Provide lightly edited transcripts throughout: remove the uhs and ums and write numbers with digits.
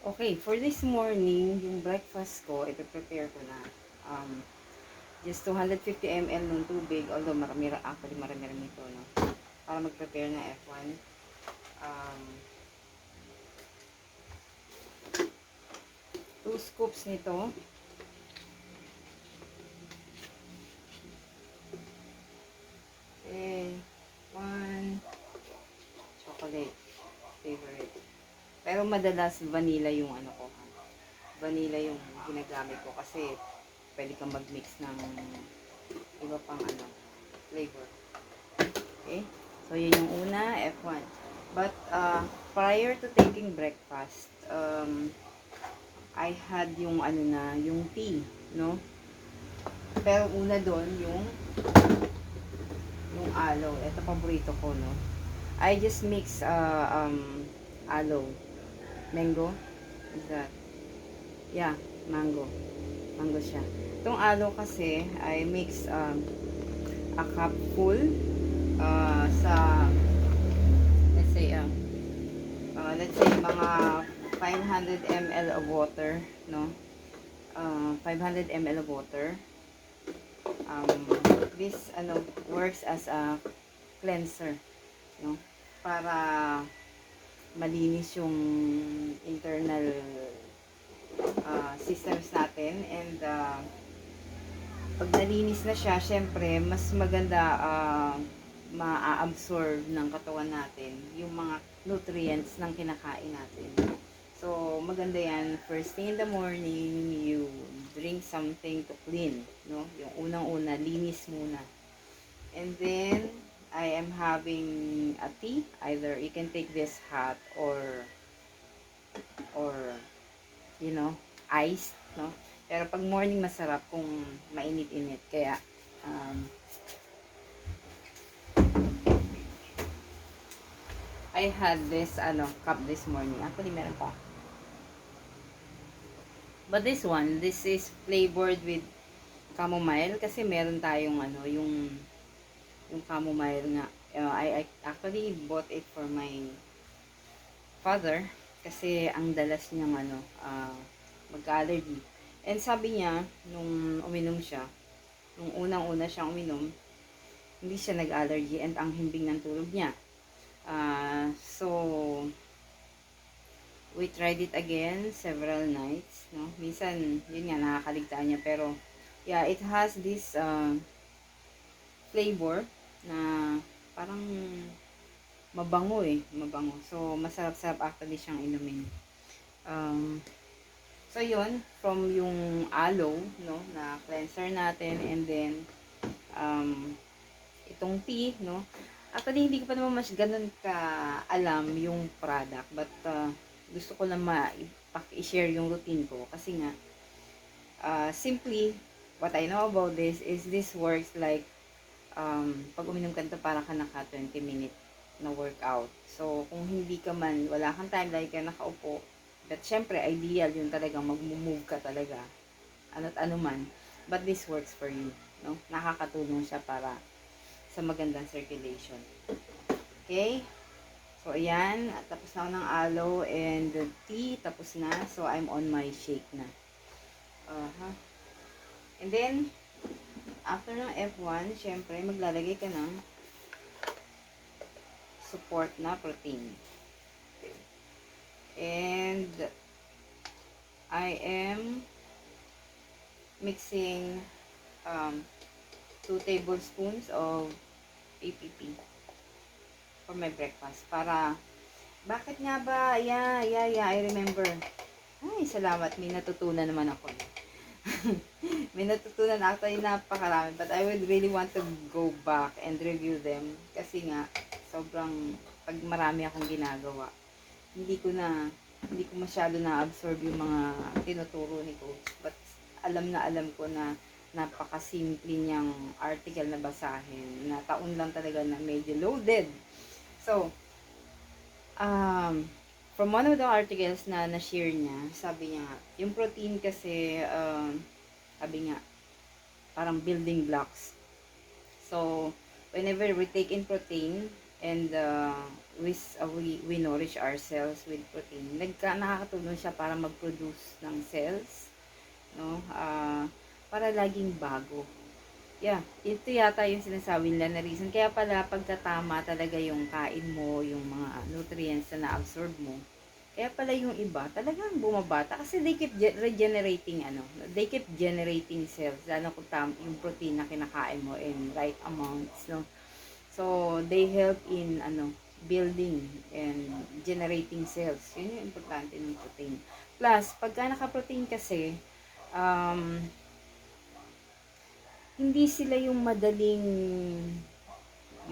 Okay, for this morning, yung breakfast ko, ipe-prepare ko na. Um, just 250 ml ng tubig, although marami-rami ito, no? Para mag-prepare na F1. Um, 2 scoops nito. And 1 chocolate favorite. Pero madalas vanilla yung ano ko. Vanilla yung ginagamit ko kasi pwede kang mag-mix ng iba pang ano, flavor. Okay? So, yun yung una, F1. But, prior to taking breakfast, I had yung ano na, yung tea, no? Pero una doon, yung aloe. Ito, paborito ko, no? I just mix, aloe. Mango? Is that? Yeah, mango. Mango siya. Itong aloe kasi, I mix, a cup full, sa, let's say mga 500 ml of water, no? 500 ml of water. Um, this works as a cleanser, no? Para malinis yung internal systems natin, and pag nalinis na siya, syempre mas maganda, ma-absorb ng katawan natin yung mga nutrients ng kinakain natin. So, maganda yan. First thing in the morning, you drink something to clean, no? Yung unang-una, linis muna. And then, I am having a tea. Either you can take this hot or iced, no? Pero pag morning, masarap kung mainit-init. Kaya, um, I had this, cup this morning. Actually, meron pa. But this is flavored with chamomile kasi meron tayong yung chamomile nga. I actually bought it for my father kasi ang dalas niyang magka-allergy. And sabi niya, nung uminom siya, nung unang-una siyang uminom, hindi siya nag-allergy and ang himbing ng tulog niya. So, we tried it again several nights, no? Minsan, yun nga, nakakaligtaan niya. Pero, yeah, it has this flavor na parang mabango mabango. So, masarap-sarap actually siyang inumin. So, yun, from yung aloe, no, na cleanser natin, and then, itong tea, no. Actually, hindi ko pa naman mas ganun ka alam yung product, but gusto ko lang i-share yung routine ko kasi nga, simply, what I know about this is this works like, pag uminom ka nito, para ka naka 20 minute na workout. So, kung hindi ka man, wala kang time, like ka nakaupo, but syempre, ideal yun talaga, mag-move ka talaga, ano't ano man, but this works for you, no? Nakakatulong siya para sa magandang circulation. Okay? So, ayan, tapos na ako ng aloe and the tea, tapos na. So, I'm on my shake na. And then, after ng F1, syempre, maglalagay ka ng support na protein. And, I am mixing 2 tablespoons of APP for my breakfast. Para, bakit nga ba? Yeah, I remember. Ay, salamat. May natutunan naman ako. May natutunan actually, napakarami. But I would really want to go back and review them. Kasi nga, sobrang, pag marami akong ginagawa, hindi ko masyado na-absorb yung mga tinuturo ni coach. But alam ko na napakasimple niyang article na basahin. Na taon lang talaga na medyo loaded. So, from one of the articles na na-share niya, sabi niya, yung protein kasi, sabi nga, parang building blocks. So, whenever we take in protein, and we nourish ourselves with protein. Nakakatulong siya para mag-produce ng cells, no? Para laging bago. Yeah, ito yata yung sinasabi nila na reason. Kaya pala, pagtatama talaga yung kain mo, yung mga nutrients na na-absorb mo. Kaya pala yung iba, talagang bumabata. Kasi they keep regenerating, they keep generating cells. Lalo kung yung protein na kinakain mo in right amounts, no? So, they help in, building and generating cells. Yun yung importante ng protein. Plus, pagka naka-protein kasi, um, hindi sila yung madaling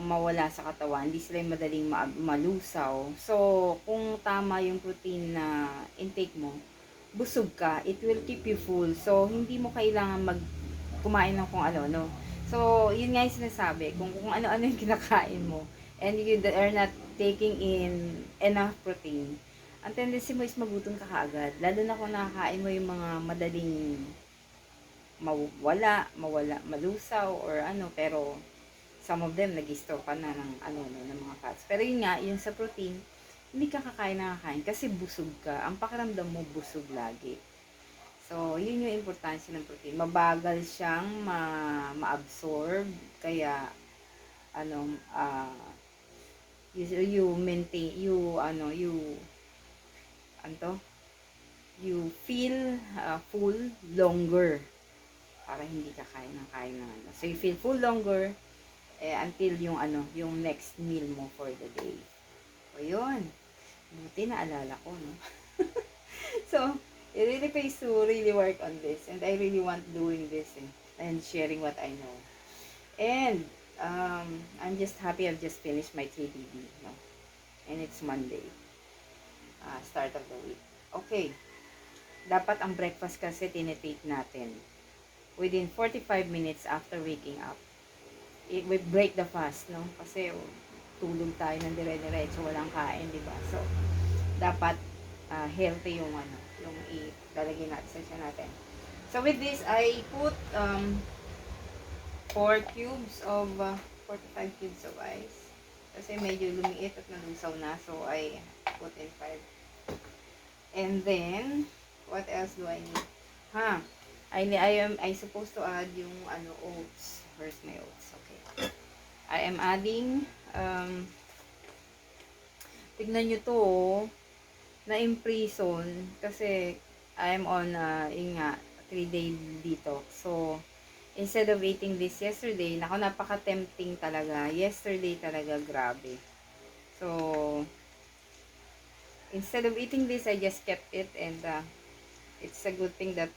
mawala sa katawan, hindi sila yung madaling malusaw. So, kung tama yung protein na intake mo, busog ka, it will keep you full. So, hindi mo kailangan kumain ng kung ano, no? So, yun nga yung sinasabi, kung ano-ano yung kinakain mo, and you are not taking in enough protein, ang tendency mo is magutom ka kaagad. Lalo na kung nakakain mo yung mga madaling malusaw or pero some of them nag-store pa na ng mga fats. Pero yun nga, yun sa protein, hindi ka kakain kasi busog ka. Ang pakiramdam mo busog lagi. So, yun yung importansya ng protein. Mabagal siyang ma-absorb, kaya you maintain, you feel full longer para hindi ka kain ng So, you feel full longer until yung next meal mo for the day. O, yun. Buti na alala ko, no? So, it really pays to really work on this. And I really want doing this and sharing what I know. And, I'm just happy I've just finished my 3DB, no? And it's Monday. Start of the week. Okay. Dapat ang breakfast kasi tinitake natin within 45 minutes after waking up. We break the fast, no? Kasi tulog tayo ng dire-diretso, walang kain, di ba? So, dapat healthy yung yung ilalagay natin sa tiyan natin. So, with this, I put 45 cubes of ice. Kasi medyo lumiit at nalusaw na. So, I put in 5. And then, what else do I need? I supposed to add yung oats. Where's my oats? Okay. I am adding tignan nyo to, na-imprison kasi I'm on 3-day detox. So, instead of eating this yesterday, napaka-tempting talaga. Yesterday talaga, grabe. So, instead of eating this, I just kept it, and it's a good thing that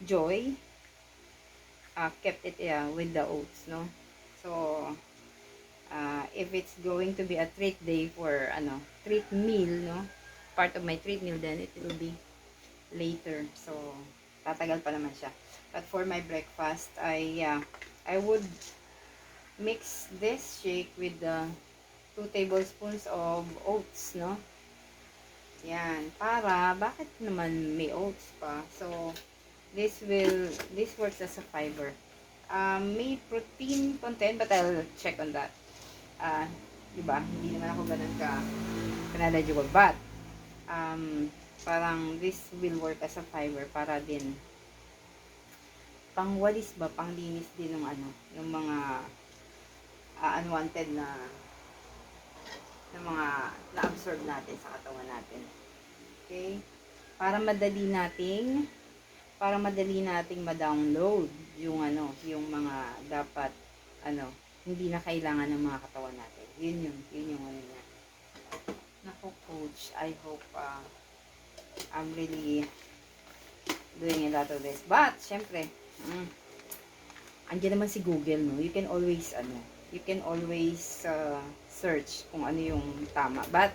Joy kept it with the oats, no? So, if it's going to be a treat day for treat meal, no? Part of my treat meal, then it will be later. So, tatagal pa naman siya. But for my breakfast, I would mix this shake with 2 tablespoons of oats, no? Yan, bakit naman may oats pa? So, this works as a fiber. May protein content, but I'll check on that. Diba? Hindi naman ako ganun knowledgeable. But, parang this will work as a fiber para din pangwalis ba, panglinis din ng mga unwanted na mga na-absorb natin sa katawan natin. Okay? Para madali nating ma-download yung mga dapat hindi na kailangan ng mga katawan natin. Yun yung niya. Naku, coach, I hope I'm really doing a lot of this. But syempre, andiyan naman si Google, no? You can always search kung ano yung tama. But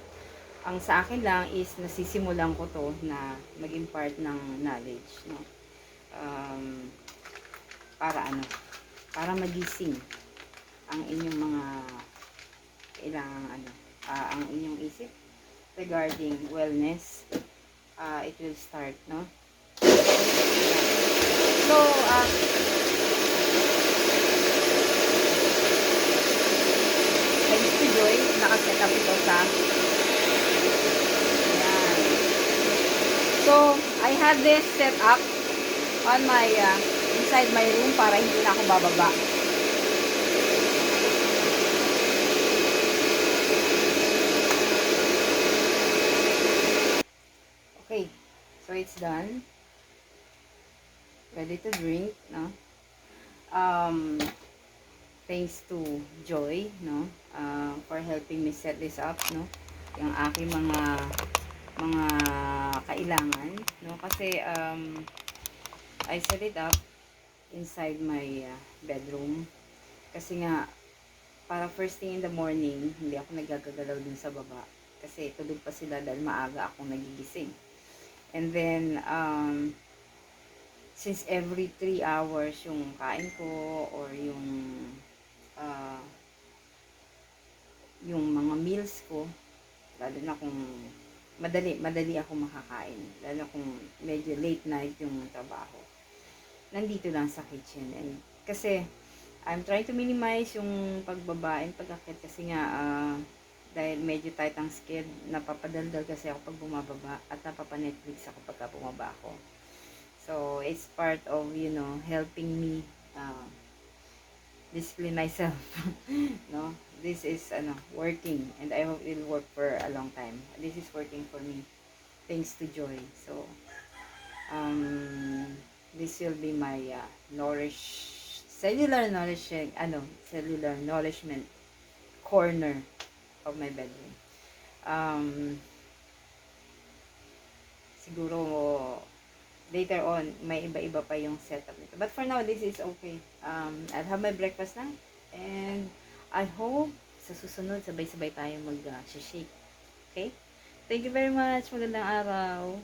ang sa akin lang is nasisimulan ko to na mag-impart ng knowledge, no? Para magising ang inyong mga kailangan ang inyong isip regarding wellness. It will start, no? So, thanks to Joy nakaset up ito sa yan. So, I have this set up on my inside my room para hindi na ako bababa. Okay, so it's done. Ready to drink, no? Thanks to Joy, no? For helping me set this up, no? Yung aking mga kailangan, no? Kasi I set it up inside my bedroom. Kasi nga para first thing in the morning, hindi ako nagagagalaw dun sa baba. Kasi tulog pa sila dahil maaga akong nagigising. And then, since every 3 hours yung kain ko or yung mga meals ko, lalo na kung madali ako makakain, lalo kung medyo late night yung trabaho, nandito lang sa kitchen. And kasi I'm trying to minimize yung pagbaba and pag-akit kasi nga dahil medyo tight ang skid, napapadaldal kasi ako pag bumababa at napapa-Netflix ako pagka bumaba ako. So it's part of, helping me discipline myself. No, this is working, and I hope it will work for a long time. This is working for me thanks to Joy. So this will be my cellular nourishment corner of my bedroom. Siguro later on may iba-iba pa yung setup nito, but for now this is okay. I'll have my breakfast na, and I hope sa susunod sabay-sabay tayo mag-shake. Okay, thank you very much, magandang araw.